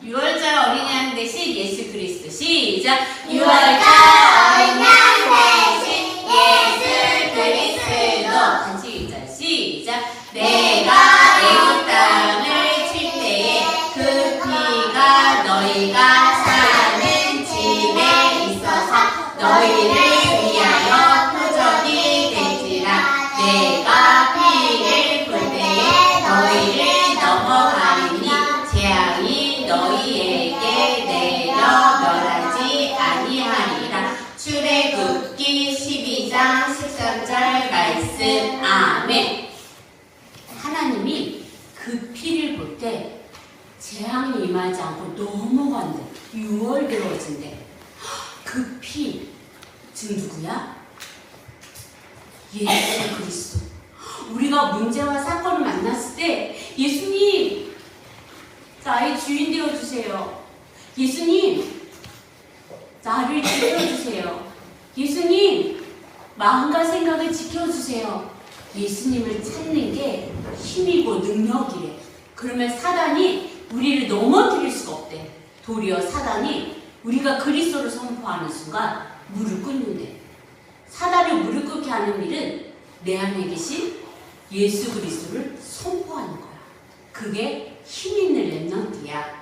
6월절 어린양 대신 예수 그리스도. 시작. 6월절 어린양 대신 예수 그리스도. 같이 읽자. 시작. 내가 애굽 땅을 칠 때에 그 피가 너희가 사는 집에 있어서 너희를 위하여 표적이 될지라. 내가 피를 볼 때에 너희를 넘어가리니 재앙이 너희에게 내려 멸하지 아니하리라. 출애굽기 12장 13절 말씀. 아멘. 하나님이 그 피를 볼 때 재앙이 임하지 않고 넘어간대. 6월 되어진대. 그 피, 지금 누구야? 예수 그리스도. 우리가 문제와 사건을 만났을 때 예수님, 나의 주인 되어주세요. 예수님, 나를 지켜주세요. 예수님, 마음과 생각을 지켜주세요. 예수님을 찾는 게 힘이고 능력이래. 그러면 사단이 우리를 넘어뜨릴 수가 없대. 도리어 사단이 우리가 그리스도를 선포하는 순간 무릎 꿇는데, 사단을 무릎 꿇게 하는 일은 내 안에 계신 예수 그리스도를 선포하는 거야. 그게 힘 있는 렘넌트야.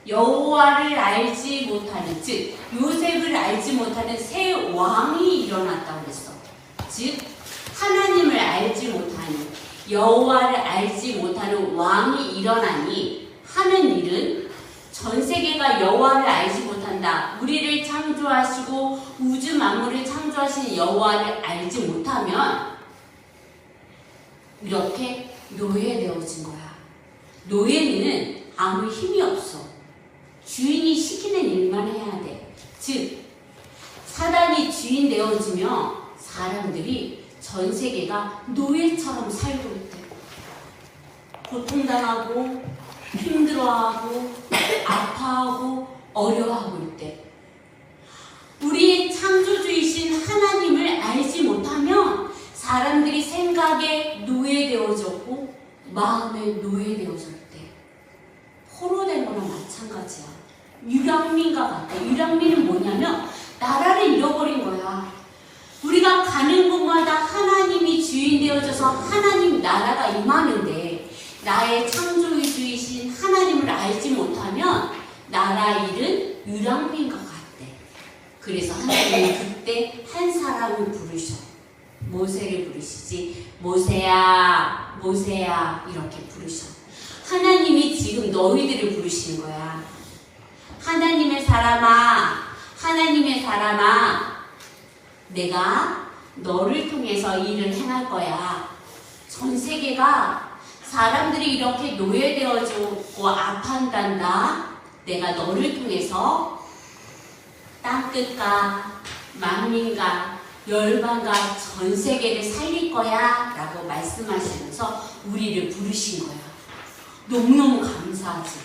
여호와를 알지 못하는, 즉 요셉을 알지 못하는 새 왕이 일어났다고 그랬어. 즉 하나님을 알지 못하는, 여호와를 알지 못하는 왕이 일어나니 하는 일은 전 세계가 여호와를 알지 못한다. 우리를 창조하시고 우주 만물을 창조하신 여호와를 알지 못하면 이렇게 노예되어진 거야. 노예는 아무 힘이 없어. 주인이 시키는 일만 해야 돼. 즉 사단이 주인 되어지면 사람들이 전 세계가 노예처럼 살고 있대. 고통당하고 힘들어하고 아파하고 어려워하고 있대. 우리의 창조주이신 하나님을 알지 못하면 사람들이 생각에 노예되어졌고 마음에 노예되어졌대. 포로된 거나 마찬가지야. 유랑민과 같아. 유랑민은 뭐냐면 나라를 잃어버린 거야. 우리가 가는 곳마다 하나님이 주인 되어져서 하나님 나라가 임하는데 나의 창조주이신 하나님을 알지 못하면 나라 잃은 유랑민과 같대. 그래서 하나님은 그때 한 사람을 부르셔. 모세를 부르시지. 모세야, 모세야 이렇게 부르셔. 하나님이 지금 너희들을 부르시는 거야. 하나님의 사람아, 하나님의 사람아, 내가 너를 통해서 일을 행할 거야. 전 세계가 사람들이 이렇게 노예되어지고 아파한단다. 내가 너를 통해서 땅끝과 만민과 열방과 전 세계를 살릴 거야 라고 말씀하시면서 우리를 부르신 거야. 너무너무 감사하지.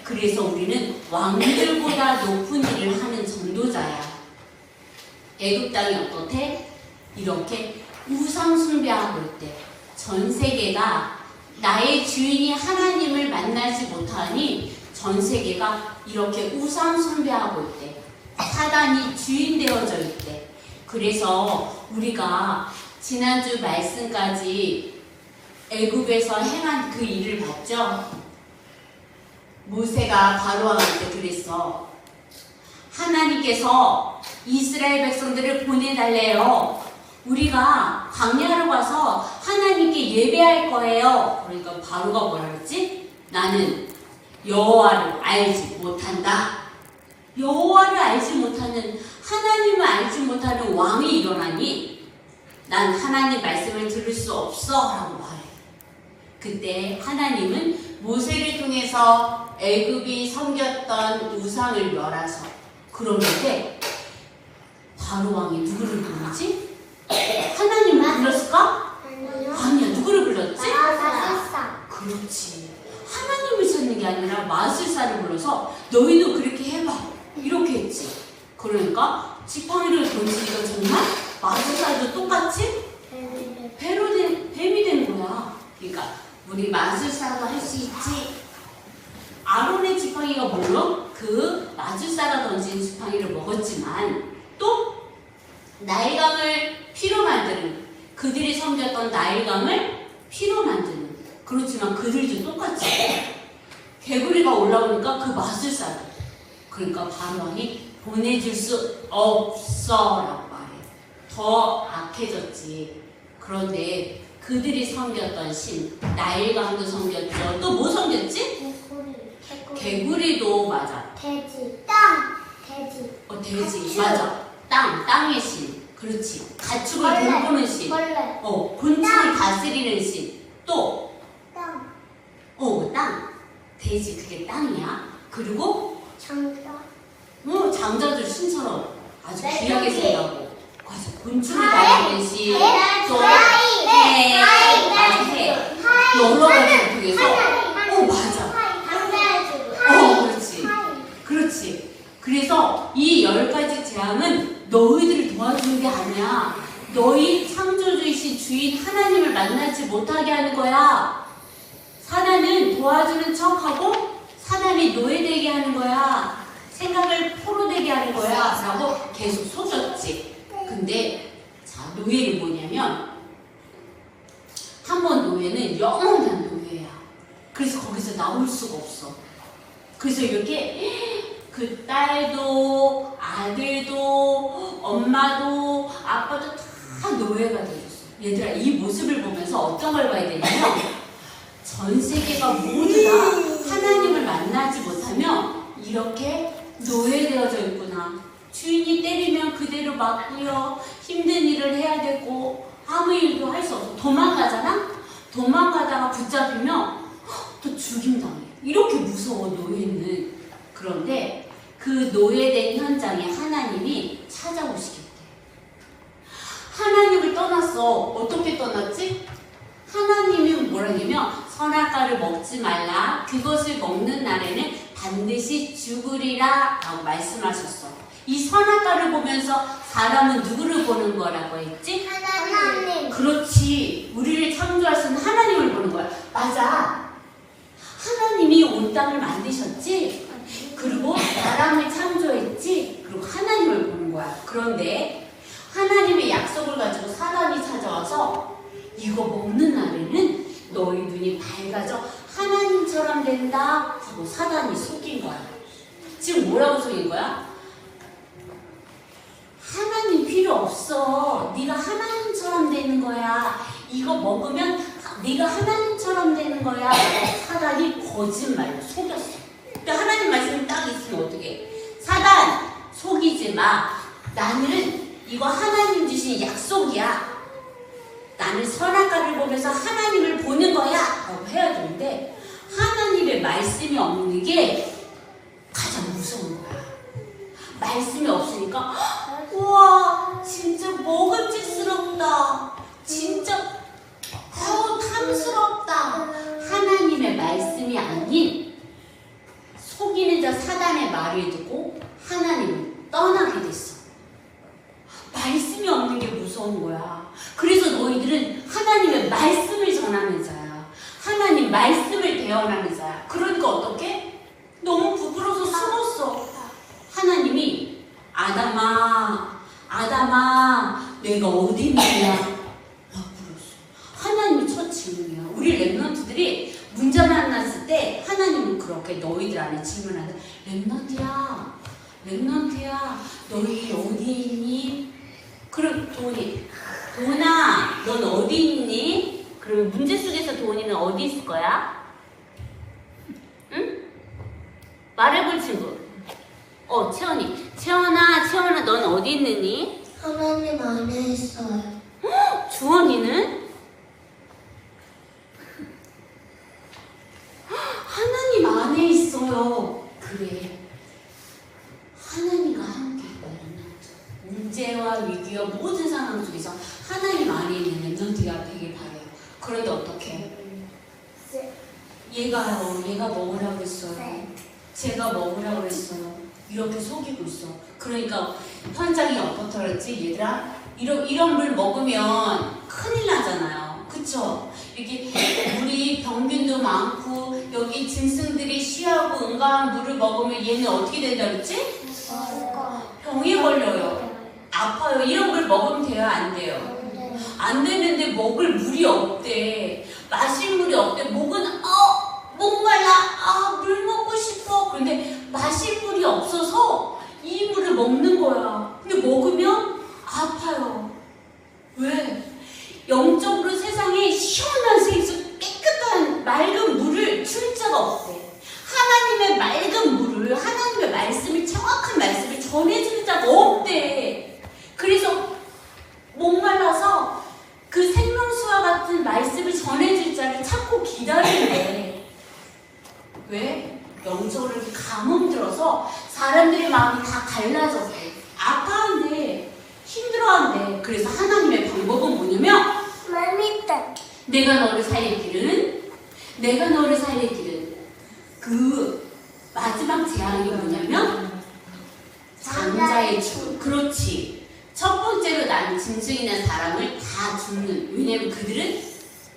그래서 우리는 왕들보다 높은 일을 하는 전도자야. 애굽 땅이 어떻대? 이렇게 우상 숭배하고 있대. 전 세계가 나의 주인이 하나님을 만나지 못하니 전 세계가 이렇게 우상 숭배하고 있대. 사단이 주인 되어져 있대. 그래서 우리가 지난주 말씀까지 애굽에서 행한 그 일을 봤죠? 모세가 바로왕한테 그랬어. 하나님께서 이스라엘 백성들을 보내달래요. 우리가 광야로 가서 하나님께 예배할 거예요. 그러니까 바로가 뭐라 그랬지? 나는 여호와를 알지 못한다. 여호와를 알지 못하는, 하나님을 알지 못하는 왕이 일어나니 난 하나님 말씀을 들을 수 없어 라고 말해. 그때 하나님은 모세를 통해서 애굽이 섬겼던 우상을 멸하셔. 그러는데 바로 왕이 누구를 부르지? 하나님을 불렀을까? 아니야. 누구를 불렀지? 마술사. 그렇지. 하나님을 찾는 게 아니라 마술사를 불러서 너희도 그렇게 해봐 이렇게 했지. 그러니까 지팡이를 던지니까 정말 마술사도 똑같이 뱀이 된 거야. 그러니까 우리 마술사도 할 수 있지. 아론의 지팡이가 물론 그 마술사가 던진 지팡이를 먹었지만 또 나일강을 피로 만드는 그들이 섬겼던 나일강을 피로 만드는 그렇지만 그들도 똑같이 개구리가 올라오니까 그 마술사를 그러니까 바로왕이 보내줄 수 없어 라고 말해. 더 악해졌지. 그런데 그들이 섬겼던 신 나일강도 섬겼죠. 또 뭐 섬겼지? 개구리도 맞아. 돼지. 돼지 가축. 맞아. 땅의 신. 그렇지. 가축을 벌레. 돌보는 신. 벌레. 곤충을 다스리는 신. 또 땅. 땅. 돼지 그게 땅이야. 그리고 장자. 장자들 신처럼 아주 네, 귀하게 돼지. 생겼고 맞아. 곤충을 해. 다스리는 신. 해. 또 하이. 해. 하이. 맞아. 해. 여러 가지 통해서 맞아. 그렇지. 그렇지. 그래서 이 10가지 재앙은 너희들을 도와주는 게 아니야. 너희 창조주이신 주인 하나님을 만나지 못하게 하는 거야. 사단은 도와주는 척하고 사단이 노예되게 하는 거야. 생각을 포로되게 하는 거야. 라고 계속 속였지. 근데 자, 노예는 뭐냐면 한 번 노예는 영원한 노예야. 그래서 거기서 나올 수가 없어. 그래서 이렇게 그 딸도 아들도 엄마도 아빠도 다 노예가 되었어. 얘들아 이 모습을 보면서 어떤 걸 봐야 되냐면 전 세계가 모두 다 하나님을 만나지 못하면 이렇게 노예되어져 있구나. 주인이 때리면 그대로 맞고요. 힘든 일을 해야 되고 아무 일도 할 수 없어. 도망가잖아? 도망가다가 붙잡히면 또 죽임당해. 이렇게 무서워 노예는. 그런데 그 노예된 현장에 하나님이 찾아오시겠대. 하나님을 떠났어. 어떻게 떠났지? 하나님이 뭐라냐면 선악과를 먹지 말라. 그것을 먹는 날에는 반드시 죽으리라 라고 말씀하셨어. 이 선악과를 보면서 사람은 누구를 보는 거라고 했지? 하나님. 그렇지. 우리를 창조하신 하나님을 보는 거야. 맞아. 하나님이 온 땅을 만드셨지? 그리고 사람을 창조했지? 그리고 하나님을 보는 거야. 그런데 하나님의 약속을 가지고 사단이 찾아와서 이거 먹는 날에는 너희 눈이 밝아져 하나님처럼 된다 하고 사단이 속인 거야. 지금 뭐라고 속인 거야? 하나님 필요 없어. 네가 하나님처럼 되는 거야. 이거 먹으면 네가 하나님처럼 되는 거야. 사단이 거짓말로 속였어. 근데 하나님 말씀이 딱 있으면 어떡해? 사단 속이지 마. 나는 이거 하나님 주신 약속이야. 나는 선악과를 보면서 하나님을 보는 거야 라고 해야 되는데 하나님의 말씀이 없는 게 가장 무서운 거야. 말씀이 없으니까 우와 진짜 먹음직스럽다. 진짜 탐스럽다. 하나님의 말씀이 아닌 속이는 자 사단의 말을 듣고 하나님을 떠나게 됐어. 말씀이 없는 게 무서운 거야. 그래서 너희들은 하나님의 말씀을 전하는 자야. 하나님 말씀을 대언하는 자야. 그러니까 어떻게? 너무 부끄러워서 숨었어. 하나님이 아담아 내가 어디 있느냐 라고 불렀어. 하나님이 첫 질문이야. 우리 랩런트들이 문제 만났을 때 하나님은 그렇게 너희들 안에 질문하는데 랩런트야 너희 어디에 있니? 그럼 도은아 넌 어디 있니? 그러면 문제 속에서 도은이는 어디 있을 거야? 응? 말해볼 친구. 채원아 넌 어디 있느니? 하나님 안에 있어요. 주원이는? 하나님 안에 있어요. 그래. 하나님과 함께 있다는 문제와 위기와 모든 상황 속에서 하나님 안에 있는 랩런트가 되길 바래요. 그런데 어떻게? 얘가 먹으라고 했어요. 제가 먹으라고 했어요. 이렇게 속이고 있어. 그러니까 현장이 어떻더랬지 얘들아? 이런 물 먹으면 큰일 나잖아요. 그쵸? 이렇게 물이 병균도 많고 여기 짐승들이 쉬하고 건강한 물을 먹으면 얘는 어떻게 된다 그랬지? 병이 걸려요. 아파요. 이런 걸 먹으면 돼요? 안 돼요? 안 되는데 먹을 물이 없대. 마실 물이 없대. 목은 목말라. 물 먹고 싶어. 그런데 마실 물이 없어서 이 물을 먹는 거야. 근데 먹으면 아파요. 왜? 영적으로 세상에 시원한 생수 깨끗한 맑은 물을 줄 자가 없대. 하나님의 맑은 물을, 하나님의 말씀을, 정확한 말씀을 전해줄 자가 없대. 그래서 목말라서 그 생명수와 같은 말씀을 전해줄 자를 찾고 기다리는데, 왜? 영적으로 이렇게 가뭄 들어서 사람들의 마음이 다 갈라졌대. 아파한대. 힘들어한대. 그래서 하나님의 방법은 뭐냐면, 내가 너를 살릴 길은 그 마지막 재앙이 뭐냐면 장자의 죽음. 그렇지. 첫 번째로 난 짐승이나 사람을 다 죽는. 왜냐면 그들은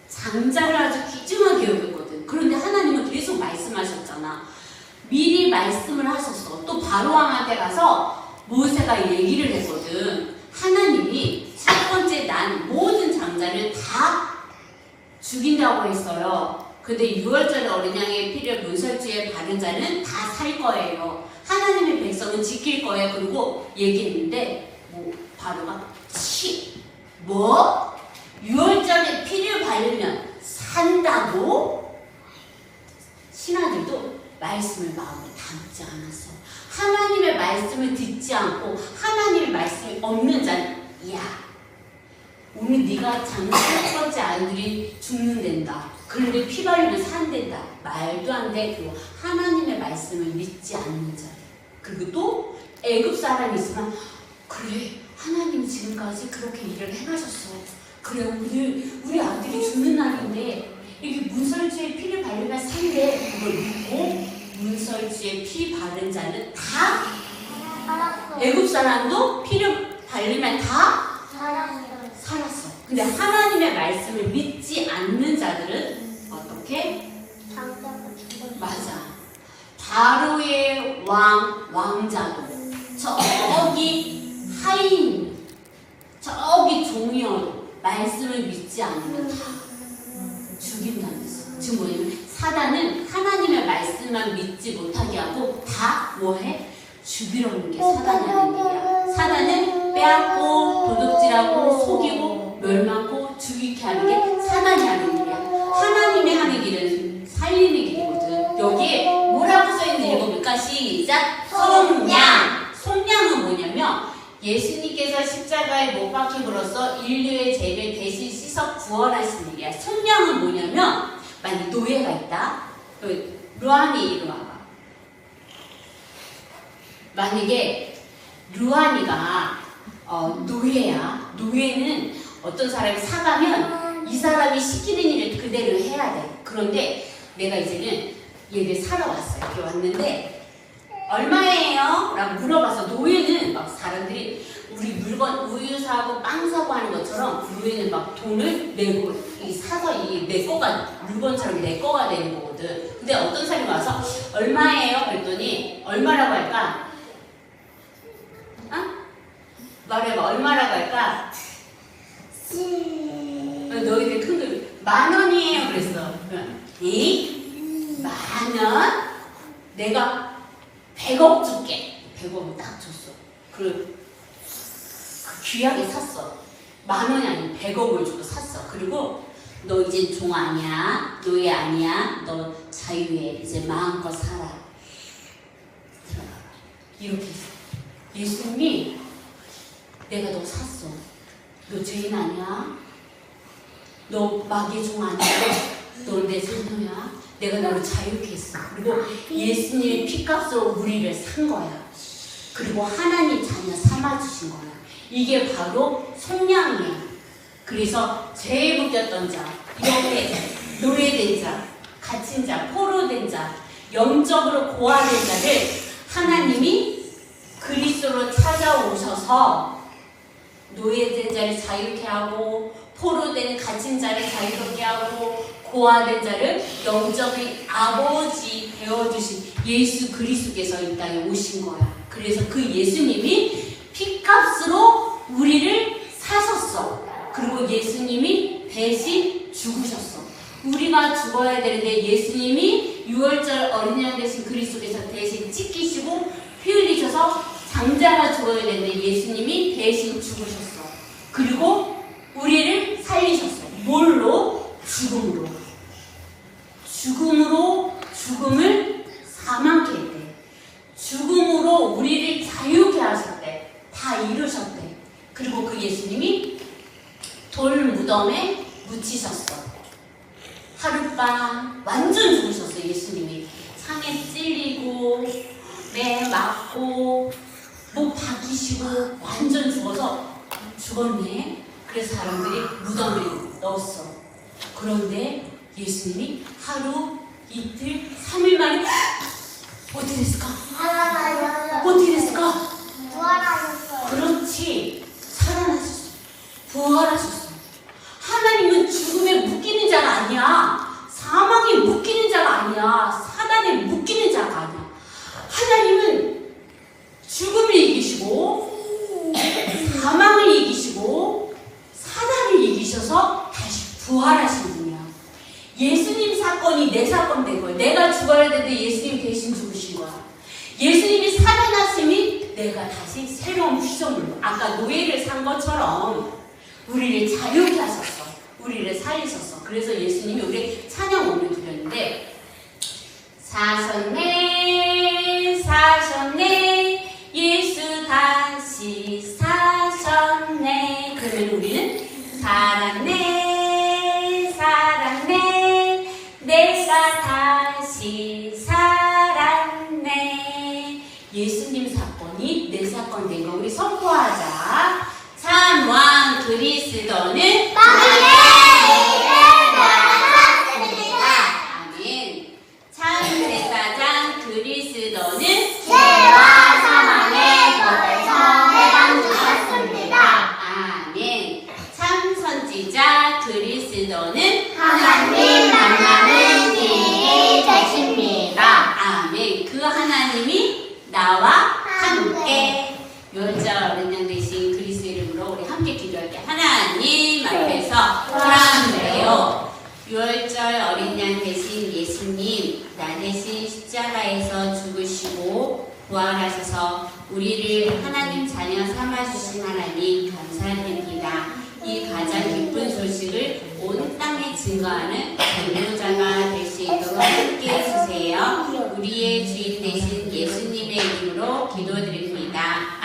장자를 아주 귀중하게 여겼거든. 그런데 하나님은 계속 말씀하셨잖아. 미리 말씀을 하셨어. 또 바로왕한테 가서 모세가 얘기를 했거든. 하나님이 첫 번째 난 모든 장자를 다 죽인다고 했어요. 근데 6월절에 어린 양의 피를 문설주에 바른 자는 다 살 거예요. 하나님의 백성은 지킬 거예요. 그리고 얘기했는데 바로가 뭐? 6월절에 피를 바르면 산다고? 신하들도 말씀을 마음에 담지 않았어. 하나님의 말씀을 듣지 않고 하나님의 말씀이 없는 자는 오늘 네가 장자 첫 번째 아이들이 죽는단다. 그런데 피 바르면 산댄다. 말도 안 돼. 그리고 하나님의 말씀을 믿지 않는 자. 그리고 또 애굽 사람이 있으면 그래 하나님 지금까지 그렇게 일을 해가셨어. 그래 우리 아들이 죽는 날인데 이게 문설주에 피를 바르면 산대. 그걸 믿고 문설주에 피 바른 자는 다 애굽 사람도 피를 바르면 다 살았어. 근데 하나님의 말씀을 믿지 않는 자들은 어떻게? 맞아. 바로의 왕자도 저기 하인 저기 종이어도 말씀을 믿지 않으면 다 죽인다면서. 지금 뭐냐면 사단은 하나님의 말씀만 믿지 못하게 하고 다 뭐해? 죽이려는 게 사단이 하는 일이야. 사단은 빼앗고 도둑질하고 속이고 멸망하고 죽이게 하는 게 사단이 하는 일이야. 하나님의 하는 길은 살리는 길이거든. 여기에 뭐라고 써있는지 읽어볼까? 시작! 속량! 속량은 뭐냐면 예수님께서 십자가에 못 박힘으로써 인류의 죄를 대신 씻어 구원하신 일이야. 속량은 뭐냐면 만약 노예가 있다. 루안이 이리 와봐. 만약에 루안이가 노예야. 노예는 어떤 사람이 사가면 이 사람이 시키는 일을 그대로 해야 돼. 그런데 내가 이제는 얘를 사러 왔어요. 이렇게 왔는데 얼마예요? 라고 물어봐서 노예는 막 사람들이 우리 물건 우유 사고 빵 사고 하는 것처럼 노예는 막 돈을 내고 사서 이게 내 거가 물건처럼 내 거가 되는 거거든. 근데 어떤 사람이 와서 얼마예요? 그랬더니 얼마라고 할까? 말해봐. 얼마라고 할까? 너희들 큰 거 10,000원이에요. 그랬어. 이 10,000원? 내가 100억 줄게. 100억을 딱 줬어. 그 귀하게 샀어. 10,000원이 아니고 100억을 주고 샀어. 그리고 너 이제 종 아니야. 노예 아니야. 너 자유해. 이제 마음껏 살아. 들어가. 이렇게 했어. 예수님이 내가 너 샀어. 너 죄인 아니야? 너 마귀의 종 아니야? 너 내 자녀야? 내가 너를 자유케 했어. 그리고 예수님의 피값으로 우리를 산 거야. 그리고 하나님 자녀 삼아주신 거야. 이게 바로 속량이야. 그래서 죄에 묶였던 자, 이렇게 노예된 자, 갇힌 자, 포로된 자, 영적으로 고아된 자를 하나님이 그리스도로 찾아오셔서 노예된 자를 자유케 하고 포로된 갇힌 자를 자유롭게 하고 고아된 자를 영적인 아버지 되어주신 예수 그리스도께서 이 땅에 오신 거야. 그래서 그 예수님이 피값으로 우리를 사셨어. 그리고 예수님이 대신 죽으셨어. 우리가 죽어야 되는데 예수님이 6월절 어린 양 되신 그리스도께서 대신 찢기시고 피 흘리셔서 장자가 죽어야 되는데 예수님이 대신 죽으셨어. 그리고 우리를 살리셨어. 뭘로? 죽음으로. 죽음을 사망케 했대. 죽음으로 우리를 자유케 하셨대. 다 이루셨대. 그리고 그 예수님이 돌 무덤에 묻히셨어. 하룻밤 완전 죽으셨어. 예수님이 상에 찔리고 매 맞고 목 박히시고 완전 죽었네. 그래서 사람들이 무덤에 넣었어. 그런데 예수님이 하루, 이틀, 3일 만에 어떻게 됐을까? 어떻게 됐을까? 부활하셨어요. 그렇지. 살아나셨어. 부활하셨어. 하나님은 죽음에 묶이는 자가 아니야. 사망에 묶이는 자가 아니야. 사단에 묶이는 자가 아니야. 하나님은 죽음을 이기시고 사망을 이기시고 사단을 이기셔서 다시 부활하신 분이야. 예수님 사건이 내 사건 된 거야. 내가 죽어야 되는데 예수님 대신 죽으신 거야. 예수님이 살아나심이 내가 다시 새로운 피조물로 아까 노예를 산 것처럼 우리를 자유케 하셨어. 우리를 살리셨어. 그래서 예수님이 우리 찬양 오늘 드렸는데 사셨네 사셨네 예수 다시 사셨네. 그러면 우리는 살았네 살았네 내가 다시 살았네. 예수님 사건이 내 사건 된 거 우리 선포하자. 참왕 그리스도는 아멘. 참제사장 그리스도는 죄와 사망의 법에서 해방주셨습니다. 아멘. 참선지자 그리스도는 하나님 만나는 길이 되십니다. 아멘. 그 하나님이 나와 함께 유월절 어린 양 되신 그리스도 이름으로 우리 함께 기도할게요. 하나님 앞에서 사랑해요. 유월절 어린 양 되신 예수님, 나 대신 십자가에서 죽으시고 부활하셔서 우리를 하나님 자녀 삼아주신 하나님 감사드립니다. 이 가장 기쁜 소식을 온 땅에 증거하는 전도자가 될 수 있도록 함께 해주세요. 우리의 주인 되신 예수님의 이름으로 기도드립니다.